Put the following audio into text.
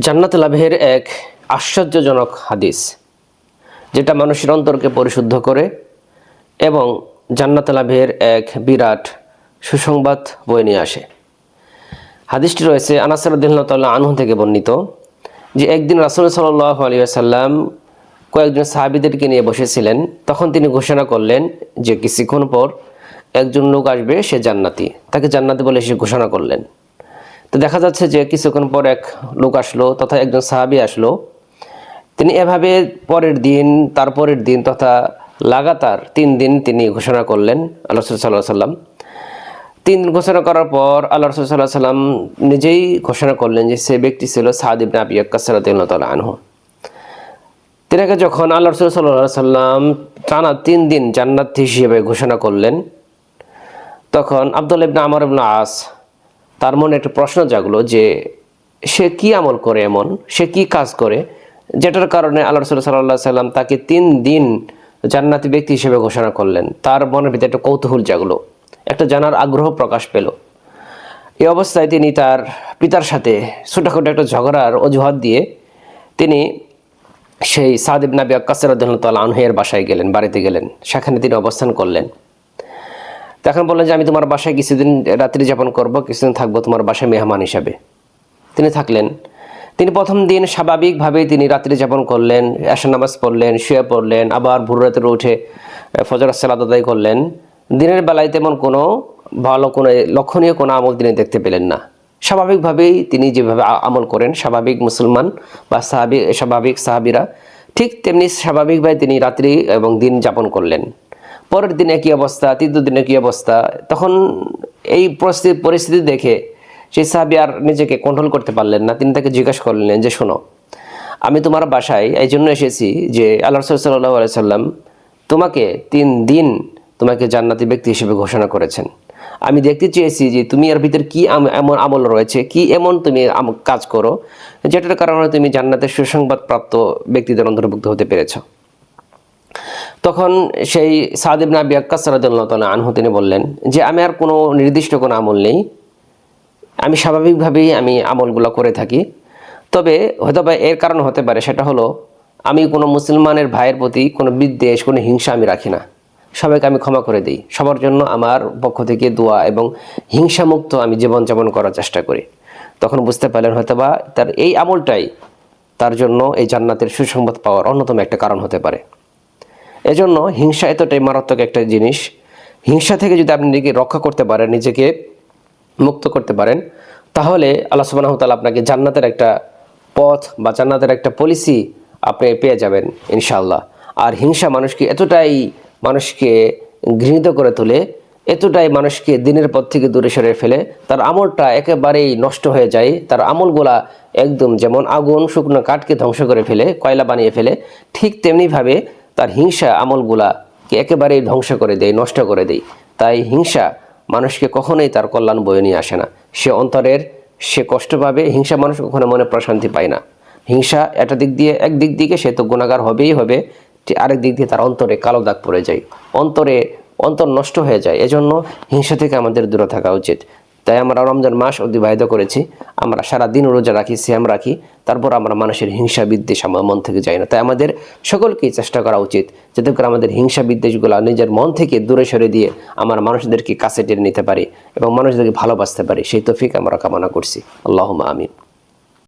জান্নাত লাভের এক আশ্চর্যজনক হাদিস, যেটা মানুষের অন্তরকে পরিশুদ্ধ করে এবং জান্নাত লাভের এক বিরাট সুসংবাদ বয়ে নিয়ে আসে। হাদিসটি রয়েছে আনাস রাদিয়াল্লাহু তাআলা আনহু থেকে বর্ণিত যে একদিন রাসূল সাল্লাল্লাহু আলাইহি ওয়াসাল্লাম কয়েকজন সাহাবীদেরকে নিয়ে বসেছিলেন। তখন তিনি ঘোষণা করলেন যে কিছুক্ষণ পর একজন লোক আসবে, সে জান্নাতি, তাকে জান্নাতি বলে সে ঘোষণা করলেন। তো দেখা যাচ্ছে যে কিছুক্ষণ পর এক লোক আসলো তথা একজন সাহাবী আসলো। তিনি এভাবে পরের দিন, তারপরের দিন তথা লাগাতার 3 দিন তিনি ঘোষণা করলেন আল্লাহ রাসূল সাল্লাল্লাহু আলাইহি ওয়াসাল্লাম। 3 দিন ঘোষণা করার পর আল্লাহ রাসূল সাল্লাল্লাহু আলাইহি ওয়াসাল্লাম নিজেই ঘোষণা করলেন যে সে ব্যক্তি ছিল সাদ ইবনে আবি ওয়াক্কাস রাদিয়াল্লাহু তাআলা আনহু। তিনাকে যখন আল্লাহ রাসূল সাল্লাল্লাহু আলাইহি ওয়াসাল্লাম টানা 3 দিন জান্নাতি হিসেবে ঘোষণা করলেন, তখন আব্দুল্লাহ ইবনে আমর ইবনে আস তার মনে একটা প্রশ্ন জাগলো যে সে কি আমল করে, এমন সে কি কাজ করে যেটার কারণে আল্লাহ রাসূল সাল্লাল্লাহু আলাইহি ওয়াসাল্লাম তাকে 3 দিন জান্নাতি ব্যক্তি হিসেবে ঘোষণা করলেন। তার মনের ভিতরে একটা কৌতূহল জাগলো, একটা জানার আগ্রহ প্রকাশ পেল। এই অবস্থায় তিনি তার পিতার সাথে ছোটখাটো একটা ঝগড়ার অজুহাত দিয়ে তিনি সেই সাদ ইবনে আবি ওয়াক্কাস রাদিয়াল্লাহু তাআলা আনহু এর বাসায় গেলেন, বাড়িতে গেলেন। সেখানে তিনি অবস্থান করলেন। তখন বললেন যে আমি তোমার বাসায় কিছুদিন রাত্রি যাপন করব, কিছুদিন থাকবো তোমার বাসায় মেহমান হিসাবে। তিনি থাকলেন। তিনি প্রথম দিন স্বাভাবিকভাবেই তিনি রাত্রি যাপন করলেন, এশার নামাজ পড়লেন, শুয়ে পড়লেন, আবার ভোর রাতে উঠে ফজরের সালাত আদায় করলেন। দিনের বেলায় তেমন কোনো ভালো কোনো লক্ষণীয় কোনো আমল তিনি দেখতে পেলেন না। স্বাভাবিকভাবেই তিনি যেভাবে আমল করেন স্বাভাবিক মুসলমান বা স্বাভাবিক সাহাবীরা, ঠিক তেমনি স্বাভাবিকভাবে তিনি রাত্রি এবং দিন যাপন করলেন। পরের দিনে কী অবস্থা, তৃতীয় দিনে কী অবস্থা, তখন এই পরিস্থিতি দেখে সেই সাহাবী আর নিজেকে কন্ট্রোল করতে পারলেন না। তিনি তাকে জিজ্ঞাসা করলেন যে শোনো, আমি তোমার বাসায় এই জন্য এসেছি যে আল্লাহ রাসূল সাল্লাল্লাহু আলাইহি ওয়াসাল্লাম তোমাকে 3 দিন তোমাকে জান্নাতি ব্যক্তি হিসেবে ঘোষণা করেছেন। আমি দেখতে চেয়েছি যে তুমি এর ভিতর কি এমন আমল রয়েছে, কি এমন তুমি কাজ করো যেটার কারণে তুমি জান্নাতের সুসংবাদ প্রাপ্ত ব্যক্তিদের অন্তর্ভুক্ত হতে পেরেছ। তখন সেই সাদ ইবনে আবি ওয়াক্কাস রাদিয়াল্লাহু তাআলা আনহু তিনি বললেন যে আমি আর কোনো নির্দিষ্ট কোনো আমল নেই, আমি স্বাভাবিকভাবেই আমি আমলগুলো করে থাকি। তবে হয়তো বা এর কারণ হতে পারে, সেটা হলো আমি কোনো মুসলমানের ভাইয়ের প্রতি কোনো বিদ্বেষ, কোনো হিংসা আমি রাখি না। সবাইকে আমি ক্ষমা করে দিই। সবার জন্য আমার পক্ষ থেকে দোয়া এবং হিংসামুক্ত আমি জীবনযাপন করার চেষ্টা করি। তখন বুঝতে পারলেন হয়তো বা তার এই আমলটাই তার জন্য এই জান্নাতের সুসংবাদ পাওয়ার অন্যতম একটা কারণ হতে পারে। এজন্য হিংসা এতটাই মারাত্মক একটা জিনিস। হিংসা থেকে যদি আপনি নিজেকে রক্ষা করতে পারেন, নিজেকে মুক্ত করতে পারেন, তাহলে আল্লাহ সুবহানাহু ওয়া তাআলা আপনাকে জান্নাতের একটা পথ বা জান্নাতের একটা পলিসি আপনি পেয়ে যাবেন ইনশাআল্লাহ। আর হিংসা মানুষকে ঘৃণিত করে তোলে, এতটাই মানুষকে দিনের পথ থেকে দূরে সরে ফেলে, তার আমলটা একেবারেই নষ্ট হয়ে যায়। তার আমলগুলা একদম যেমন আগুন শুকনো কাঠকে ধ্বংস করে ফেলে, কয়লা বানিয়ে ফেলে, ঠিক তেমনিভাবে তার হিংসা আমলগুলাকে একেবারেই ধ্বংস করে দেয়, নষ্ট করে দেয়। তাই হিংসা মানুষকে কখনোই তার কল্যাণ বয়ে নিয়ে আসে না। সে কষ্ট পাবে। হিংসা মানুষ কখনো মনে প্রশান্তি পায় না। হিংসা একদিক দিয়ে সে তো গুনাহগার হবেই হবে, আরেক দিক দিয়ে তার অন্তরে কালো দাগ পড়ে যায়, অন্তর নষ্ট হয়ে যায়। এজন্য হিংসা থেকে আমাদের দূরে থাকা উচিত। তাই আমরা রমজান মাস অতিবাহিত করেছি, আমরা সারা দিন রোজা রাখি, সিয়াম রাখি, তারপর আমরা মানুষের হিংসা বিদ্বেষ আমার মন থেকে যায় না। তাই আমাদের সকলকেই চেষ্টা করা উচিত যাতে করে আমাদের হিংসা বিদ্বেষগুলো নিজের মন থেকে দূরে সরে দিয়ে আমরা মানুষদেরকে কাছে টেনে নিতে পারি এবং মানুষদেরকে ভালোবাসতে পারি। সেই তৌফিক আমরা কামনা করছি। আল্লাহুম্মা আমিন।